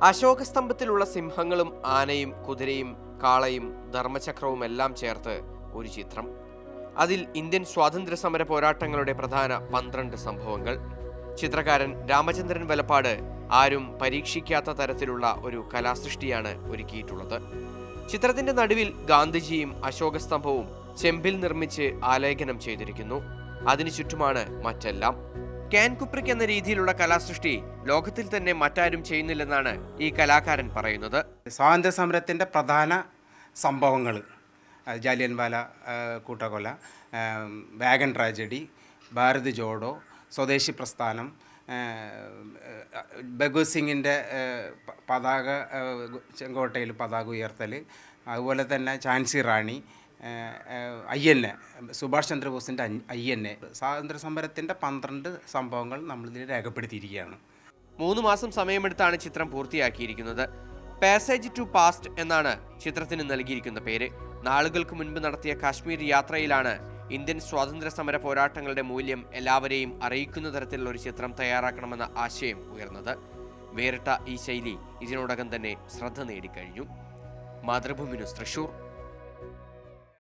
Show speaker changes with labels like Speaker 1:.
Speaker 1: അശോകസ്തംഭത്തിലുള്ള സിംഹങ്ങളും ആനയും കുതിരയും കാളയും ധർമ്മചക്രവും എല്ലാം ചേർത്ത് ഒരു ചിത്രം. അതിൽ ഇന്ത്യൻ സ്വാതന്ത്ര്യ സമര പോരാട്ടങ്ങളുടെ പ്രധാന 12 സംഭവങ്ങൾ. ചിത്രകാരൻ രാമചന്ദ്രൻ വലപ്പാട് ആരും പരീക്ഷിക്കാത്ത തരത്തിലുള്ള ഒരു കലാസൃഷ്ടിയാണ് ഒരുക്കിയിട്ടുള്ളത്. ചിത്രത്തിന്റെ നടുവിൽ ഗാന്ധിജിയും അശോകസ്തംഭവും ചെമ്പിൽ നിർമ്മിച്ച് ആലേഖനം ചെയ്തിരിക്കുന്നു. അതിനു ചുറ്റുമാണ് മറ്റെല്ലാം. കാൻ കുപ്രിക് എന്ന രീതിയിലുള്ള കലാസൃഷ്ടി ലോകത്തിൽ തന്നെ മറ്റാരും ചെയ്യുന്നില്ലെന്നാണ് ഈ കലാകാരൻ പറയുന്നത്.
Speaker 2: സ്വാതന്ത്ര്യ സമരത്തിൻ്റെ പ്രധാന സംഭവങ്ങൾ, ജാലിയൻവാല കൂട്ടക്കൊല, വാഗൺ ട്രാജഡി, ഭാരത് ജോഡോ, സ്വദേശി പ്രസ്ഥാനം, ഭഗത് സിംഗിൻ്റെ പതാക ചെങ്കോട്ടയിൽ പതാക ഉയർത്തൽ, അതുപോലെ തന്നെ ഝാൻസി റാണി, INA സുഭാഷ് ചന്ദ്രബോസിൻ്റെ INA, സ്വാതന്ത്ര്യ സമരത്തിൻ്റെ 12 സംഭവങ്ങൾ നമ്മളിതിൽ രേഖപ്പെടുത്തിയിരിക്കുകയാണ്.
Speaker 1: 3 മാസം സമയമെടുത്താണ് ചിത്രം പൂർത്തിയാക്കിയിരിക്കുന്നത്. പാസേജ് ടു പാസ്റ്റ് എന്നാണ് ചിത്രത്തിന് നൽകിയിരിക്കുന്ന പേര്. നാളുകൾക്ക് മുൻപ് നടത്തിയ കാശ്മീർ യാത്രയിലാണ് ഇന്ത്യൻ സ്വാതന്ത്ര്യ സമര പോരാട്ടങ്ങളുടെ മൂല്യം എല്ലാവരെയും അറിയിക്കുന്ന തരത്തിലുള്ള ഒരു ചിത്രം തയ്യാറാക്കണമെന്ന ആശയം ഉയർന്നത്. വേറിട്ട ഈ ശൈലി ഇതിനോടകം തന്നെ ശ്രദ്ധ നേടിക്കഴിഞ്ഞു. മാതൃഭൂമി ന്യൂസ്, തൃശൂർ.